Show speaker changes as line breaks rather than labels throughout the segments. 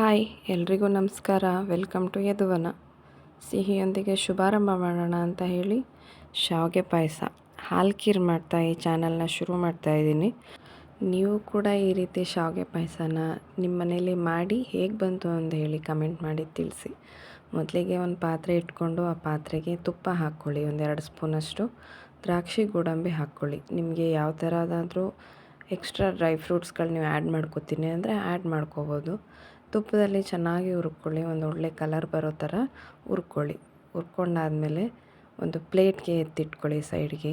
Hi ಎಲ್ರಿಗೂ ನಮಸ್ಕಾರ. Welcome to ಯದುವನ. ಸಿಹಿಯೊಂದಿಗೆ ಶುಭಾರಂಭ ಮಾಡೋಣ ಅಂತ ಹೇಳಿ ಶಾವಿಗೆ ಪಾಯಸ ಹಾಲು ಖೀರ್ ಮಾಡ್ತಾ ಈ ಚಾನಲ್ನ ಶುರು ಮಾಡ್ತಾಯಿದ್ದೀನಿ. ನೀವು ಕೂಡ ಈ ರೀತಿ ಶಾವಿಗೆ ಪಾಯಸನ ನಿಮ್ಮ ಮನೇಲಿ ಮಾಡಿ ಹೇಗೆ ಬಂತು ಅಂತ ಹೇಳಿ ಕಮೆಂಟ್ ಮಾಡಿ ತಿಳಿಸಿ. ಮೊದಲಿಗೆ ಒಂದು ಪಾತ್ರೆ ಇಟ್ಕೊಂಡು ಆ ಪಾತ್ರೆಗೆ ತುಪ್ಪ ಹಾಕ್ಕೊಳ್ಳಿ. 1-2 ಸ್ಪೂನಷ್ಟು ದ್ರಾಕ್ಷಿ ಗೋಡಂಬಿ ಹಾಕ್ಕೊಳ್ಳಿ. ನಿಮಗೆ ಯಾವ ಥರದಾದರೂ ಎಕ್ಸ್ಟ್ರಾ ಡ್ರೈ ಫ್ರೂಟ್ಸ್ಗಳು ನೀವು ಆ್ಯಡ್ ಮಾಡ್ಕೊತೀನಿ ಅಂದರೆ ಆ್ಯಡ್ ಮಾಡ್ಕೋಬೋದು. ತುಪ್ಪದಲ್ಲಿ ಚೆನ್ನಾಗಿ ಹುರ್ಕೊಳ್ಳಿ. ಒಂದು ಒಳ್ಳೆ ಕಲರ್ ಬರೋ ಥರ ಹುರ್ಕೊಳ್ಳಿ. ಹುರ್ಕೊಂಡಾದಮೇಲೆ ಒಂದು ಪ್ಲೇಟ್ಗೆ ಎತ್ತಿಟ್ಕೊಳ್ಳಿ ಸೈಡ್ಗೆ.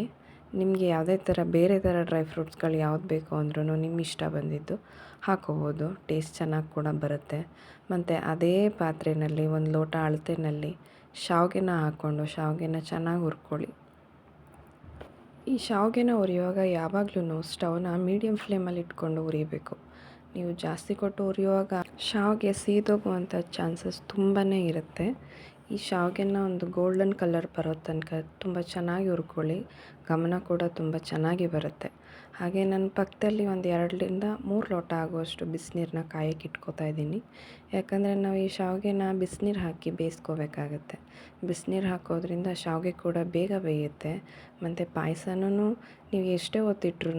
ನಿಮಗೆ ಯಾವುದೇ ಥರ ಬೇರೆ ಥರ ಡ್ರೈ ಫ್ರೂಟ್ಸ್ಗಳು ಯಾವ್ದು ಬೇಕು ಅಂದ್ರೂ ನಿಮ್ಮ ಇಷ್ಟ ಬಂದಿದ್ದು ಹಾಕೋಬೋದು. ಟೇಸ್ಟ್ ಚೆನ್ನಾಗಿ ಕೂಡ ಬರುತ್ತೆ. ಮತ್ತು ಅದೇ ಪಾತ್ರೆಯಲ್ಲಿ 1 ಲೋಟ ಅಳತೆಯಲ್ಲಿ ಶಾವಿಗೆನ ಹಾಕ್ಕೊಂಡು ಶಾವಿಗೆನ ಚೆನ್ನಾಗಿ ಹುರ್ಕೊಳ್ಳಿ. ಈ ಶಾವಿಗೆನ ಹುರಿಯುವಾಗ ಯಾವಾಗಲೂ ಸ್ಟವ್ನ ಮೀಡಿಯಮ್ ಫ್ಲೇಮಲ್ಲಿ ಇಟ್ಕೊಂಡು ಹುರಿಬೇಕು. ನೀವು ಜಾಸ್ತಿ ಕೊಟ್ಟು ಹುರಿಯುವಾಗ ಶಾವಿಗೆ ಸೀದೋಗುವಂಥ ಚಾನ್ಸಸ್ ತುಂಬಾ ಇರುತ್ತೆ. ಈ ಶಾವಿಗೆನ ಒಂದು ಗೋಲ್ಡನ್ ಕಲರ್ ಬರೋ ತನಕ ತುಂಬ ಚೆನ್ನಾಗಿ ಹುರ್ಕೊಳ್ಳಿ. ಗಮನ ಕೂಡ ತುಂಬ ಚೆನ್ನಾಗಿ ಬರುತ್ತೆ. ಹಾಗೆ ನನ್ನ ಪಕ್ಕದಲ್ಲಿ 2-3 ಲೋಟ ಆಗುವಷ್ಟು ಬಿಸಿನೀರನ್ನ ಕಾಯಕ್ಕೆ ಇಟ್ಕೋತಾ ಇದ್ದೀನಿ. ಯಾಕಂದರೆ ನಾವು ಈ ಶಾವಿಗೆನ ಬಿಸಿನೀರು ಹಾಕಿ ಬೇಯಿಸ್ಕೋಬೇಕಾಗತ್ತೆ. ಬಿಸಿನೀರು ಹಾಕೋದ್ರಿಂದ ಶಾವಿಗೆ ಕೂಡ ಬೇಗ ಬೇಯುತ್ತೆ. ಮತ್ತು ಪಾಯಸನೂ ನೀವು ಎಷ್ಟೇ ಹೊತ್ತಿಟ್ರೂ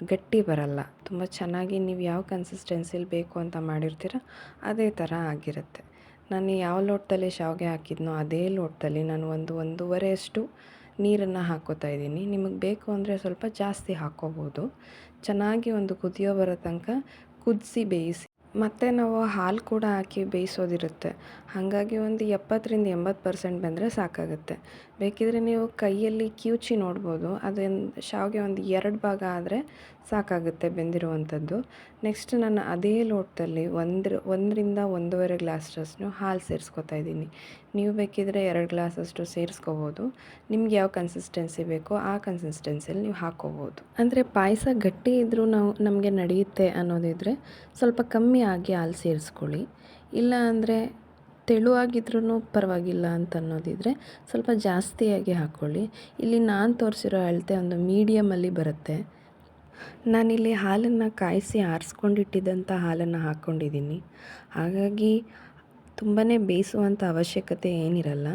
ಗಟ್ಟಿ ಬರಲ್ಲ. ತುಂಬ ಚೆನ್ನಾಗಿ ನೀವು ಯಾವ ಕನ್ಸಿಸ್ಟೆನ್ಸಿಲಿ ಬೇಕು ಅಂತ ಮಾಡಿರ್ತೀರ ಅದೇ ಥರ ಆಗಿರುತ್ತೆ. ನಾನು ಯಾವ ಲೋಟದಲ್ಲಿ ಶಾವಿಗೆ ಹಾಕಿದ್ನೋ ಅದೇ ಲೋಟದಲ್ಲಿ ನಾನು 1-1.5 ನೀರನ್ನು ಹಾಕ್ಕೋತಾ ಇದ್ದೀನಿ. ನಿಮಗೆ ಬೇಕು ಅಂದರೆ ಸ್ವಲ್ಪ ಜಾಸ್ತಿ ಹಾಕ್ಕೋಬೋದು. ಚೆನ್ನಾಗಿ ಒಂದು ಕುದಿಯೋ ಬರೋ ತನಕ ಕುದಿಸಿ ಬೇಯಿಸಿ. ಮತ್ತು ನಾವು ಹಾಲು ಕೂಡ ಹಾಕಿ ಬೇಯಿಸೋದಿರುತ್ತೆ. ಹಾಗಾಗಿ ಒಂದು 70-80% ಬೆಂದರೆ ಸಾಕಾಗುತ್ತೆ. ಬೇಕಿದ್ರೆ ನೀವು ಕೈಯಲ್ಲಿ ಕಿವುಚಿ ನೋಡ್ಬೋದು. ಅದೊಂದು ಶಾವಿಗೆ 2 ಭಾಗ ಆದರೆ ಸಾಕಾಗುತ್ತೆ ಬೆಂದಿರುವಂಥದ್ದು. ನೆಕ್ಸ್ಟ್ ನಾನು ಅದೇ ಲೋಟದಲ್ಲಿ 1-1.5 ಗ್ಲಾಸಷ್ಟು ಹಾಲು ಸೇರಿಸ್ಕೊತಾ ಇದ್ದೀನಿ. ನೀವು ಬೇಕಿದ್ರೆ 2 ಗ್ಲಾಸಷ್ಟು ಸೇರಿಸ್ಕೋಬೋದು. ನಿಮ್ಗೆ ಯಾವ ಕನ್ಸಿಸ್ಟೆನ್ಸಿ ಬೇಕೋ ಆ ಕನ್ಸಿಸ್ಟೆನ್ಸಿಯಲ್ಲಿ ನೀವು ಹಾಕ್ಕೋಬೋದು. ಅಂದರೆ ಪಾಯಸ ಗಟ್ಟಿ ಇದ್ದರೂ ನಮಗೆ ನಡೆಯುತ್ತೆ ಅನ್ನೋದಿದ್ರೆ ಸ್ವಲ್ಪ ಕಮ್ಮಿ ಆಗಿ ಹಾಲು ಸೇರಿಸ್ಕೊಳ್ಳಿ. ಇಲ್ಲ ಅಂದರೆ ತೆಳುವಾಗಿದ್ರೂ ಪರವಾಗಿಲ್ಲ ಅಂತ ಅನ್ನೋದಿದ್ರೆ ಸ್ವಲ್ಪ ಜಾಸ್ತಿಯಾಗಿ ಹಾಕ್ಕೊಳ್ಳಿ. ಇಲ್ಲಿ ನಾನು ತೋರಿಸಿರೋ ಅಳತೆ ಒಂದು ಮೀಡಿಯಮಲ್ಲಿ ಬರುತ್ತೆ. ನಾನಿಲ್ಲಿ ಹಾಲನ್ನು ಕಾಯಿಸಿ ಆರಿಸ್ಕೊಂಡಿಟ್ಟಿದ್ದಂಥ ಹಾಲನ್ನು ಹಾಕ್ಕೊಂಡಿದ್ದೀನಿ. ಹಾಗಾಗಿ ತುಂಬಾ ಬೇಯಿಸುವಂಥ ಅವಶ್ಯಕತೆ ಏನಿರಲ್ಲ.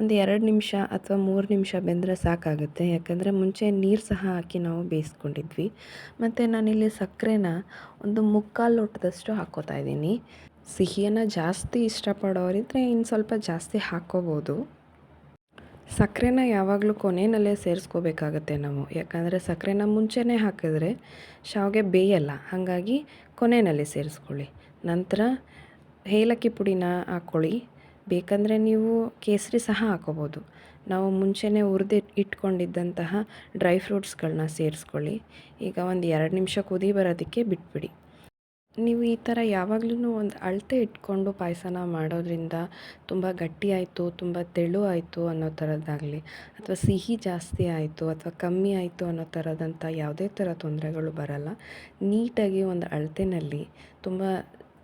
2 ನಿಮಿಷ ಅಥವಾ 3 ನಿಮಿಷ ಬೆಂದರೆ ಸಾಕಾಗುತ್ತೆ. ಯಾಕಂದರೆ ಮುಂಚೆ ನೀರು ಸಹ ಹಾಕಿ ನಾವು ಬೇಯಿಸ್ಕೊಂಡಿದ್ವಿ. ಮತ್ತು ನಾನಿಲ್ಲಿ ಸಕ್ಕರೆನ 1/4 ಲೋಟದಷ್ಟು ಹಾಕ್ಕೋತಾ ಇದ್ದೀನಿ. ಸಿಹಿಯನ್ನು ಜಾಸ್ತಿ ಇಷ್ಟಪಡೋರಿದ್ದರೆ ಇನ್ನು ಸ್ವಲ್ಪ ಜಾಸ್ತಿ ಹಾಕ್ಕೋಬೋದು. ಸಕ್ಕರೆನ ಯಾವಾಗಲೂ ಕೊನೆಯಲ್ಲೇ ಸೇರಿಸ್ಕೋಬೇಕಾಗತ್ತೆ ನಾವು. ಯಾಕಂದರೆ ಸಕ್ಕರೆನ ಮುಂಚೆನೇ ಹಾಕಿದ್ರೆ ಶಾವಿಗೆ ಬೇಯಲ್ಲ. ಹಾಗಾಗಿ ಕೊನೆಯಲ್ಲಿ ಸೇರಿಸ್ಕೊಳ್ಳಿ. ನಂತರ ಏಲಕ್ಕಿ ಪುಡಿನ ಹಾಕ್ಕೊಳ್ಳಿ. ಬೇಕಂದರೆ ನೀವು ಕೇಸರಿ ಸಹ ಹಾಕ್ಕೋಬೋದು. ನಾವು ಮುಂಚೆನೇ ಹುರಿದು ಇಟ್ಕೊಂಡಿದ್ದಂತಹ ಡ್ರೈ ಫ್ರೂಟ್ಸ್ಗಳನ್ನ ಸೇರಿಸ್ಕೊಳ್ಳಿ. ಈಗ 2 ನಿಮಿಷ ಕುದಿ ಬರೋದಕ್ಕೆ ಬಿಟ್ಬಿಡಿ. ನೀವು ಈ ಥರ ಯಾವಾಗಲೂ ಒಂದು ಅಳತೆ ಇಟ್ಕೊಂಡು ಪಾಯಸನ ಮಾಡೋದ್ರಿಂದ ತುಂಬ ಗಟ್ಟಿ ಆಯಿತು, ತುಂಬ ತೆಳು ಆಯಿತು ಅನ್ನೋ ಥರದ್ದಾಗಲಿ, ಅಥವಾ ಸಿಹಿ ಜಾಸ್ತಿ ಆಯಿತು ಅಥವಾ ಕಮ್ಮಿ ಆಯಿತು ಅನ್ನೋ ಥರದಂಥ ಯಾವುದೇ ಥರ ತೊಂದರೆಗಳು ಬರಲ್ಲ. ನೀಟಾಗಿ ಒಂದು ಅಳತೆನಲ್ಲಿ ತುಂಬ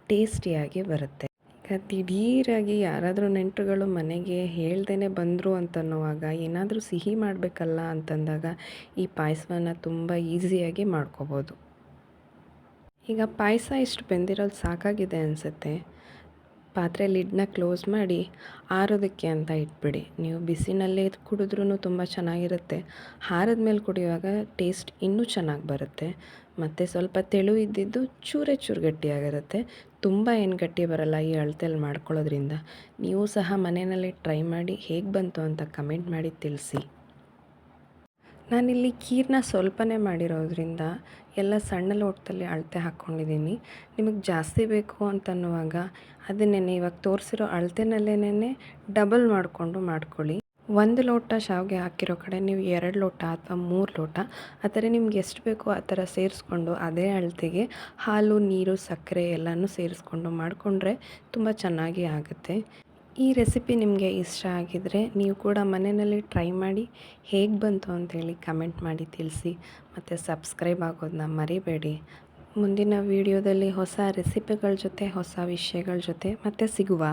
ಟೇಸ್ಟಿಯಾಗಿ ಬರುತ್ತೆ. ಈಗ ದಿಢೀರಾಗಿ ಯಾರಾದರೂ ನೆಂಟರುಗಳು ಮನೆಗೆ ಹೇಳ್ದೇ ಬಂದರು ಅಂತನ್ನುವಾಗ ಏನಾದರೂ ಸಿಹಿ ಮಾಡಬೇಕಲ್ಲ ಅಂತಂದಾಗ ಈ ಪಾಯಸವನ್ನು ತುಂಬ ಈಸಿಯಾಗಿ ಮಾಡ್ಕೋಬೋದು. ಈಗ ಪಾಯಸ ಇಷ್ಟು ಬೆಂದಿರೋದು ಸಾಕಾಗಿದೆ ಅನಿಸುತ್ತೆ. ಪಾತ್ರೆ ಲಿಡ್ನ ಕ್ಲೋಸ್ ಮಾಡಿ ಆರೋದಕ್ಕೆ ಅಂತ ಇಟ್ಬಿಡಿ. ನೀವು ಬಿಸಿನಲ್ಲೇ ಕುಡಿದ್ರೂ ತುಂಬ ಚೆನ್ನಾಗಿರುತ್ತೆ. ಆರಿದ ಮೇಲೆ ಕುಡಿಯುವಾಗ ಟೇಸ್ಟ್ ಇನ್ನೂ ಚೆನ್ನಾಗಿ ಬರುತ್ತೆ. ಮತ್ತು ಸ್ವಲ್ಪ ತೆಳು ಇದ್ದಿದ್ದು ಚೂರೇ ಚೂರು ಗಟ್ಟಿಯಾಗಿರುತ್ತೆ. ತುಂಬ ಏನು ಗಟ್ಟಿ ಬರಲ್ಲ ಈ ಅಳತೆಯಲ್ಲಿ ಮಾಡ್ಕೊಳ್ಳೋದ್ರಿಂದ. ನೀವು ಸಹ ಮನೆಯಲ್ಲಿ ಟ್ರೈ ಮಾಡಿ ಹೇಗೆ ಬಂತು ಅಂತ ಕಮೆಂಟ್ ಮಾಡಿ ತಿಳಿಸಿ. ನಾನಿಲ್ಲಿ ಖೀರನ್ನ ಸ್ವಲ್ಪನೇ ಮಾಡಿರೋದ್ರಿಂದ ಎಲ್ಲ ಸಣ್ಣ ಲೋಟದಲ್ಲಿ ಅಳತೆ ಹಾಕ್ಕೊಂಡಿದ್ದೀನಿ. ನಿಮಗೆ ಜಾಸ್ತಿ ಬೇಕು ಅಂತನ್ನುವಾಗ ಅದನ್ನೇ ಇವಾಗ ತೋರಿಸಿರೋ ಅಳತೆನಲ್ಲೇ ಡಬಲ್ ಮಾಡಿಕೊಂಡು ಮಾಡ್ಕೊಳ್ಳಿ. 1 ಲೋಟ ಶಾವಿಗೆ ಹಾಕಿರೋ ಕಡೆ ನೀವು 2 ಲೋಟ ಅಥವಾ 3 ಲೋಟ ಆ ಥರ ನಿಮ್ಗೆ ಎಷ್ಟು ಬೇಕೋ ಆ ಥರ ಸೇರಿಸ್ಕೊಂಡು ಅದೇ ಅಳತೆಗೆ ಹಾಲು, ನೀರು, ಸಕ್ಕರೆ ಎಲ್ಲನೂ ಸೇರಿಸ್ಕೊಂಡು ಮಾಡಿಕೊಂಡ್ರೆ ತುಂಬ ಚೆನ್ನಾಗಿ ಆಗುತ್ತೆ. ಈ ರೆಸಿಪಿ ನಿಮಗೆ ಇಷ್ಟ ಆಗಿದರೆ ನೀವು ಕೂಡ ಮನೆಯಲ್ಲಿ ಟ್ರೈ ಮಾಡಿ ಹೇಗೆ ಬಂತು ಅಂತೇಳಿ ಕಮೆಂಟ್ ಮಾಡಿ ತಿಳಿಸಿ. ಮತ್ತು ಸಬ್ಸ್ಕ್ರೈಬ್ ಆಗೋದನ್ನ ಮರಿಬೇಡಿ. ಮುಂದಿನ ವೀಡಿಯೋದಲ್ಲಿ ಹೊಸ ರೆಸಿಪಿಗಳ ಜೊತೆ ಹೊಸ ವಿಷಯಗಳ ಜೊತೆ ಮತ್ತೆ ಸಿಗುವ.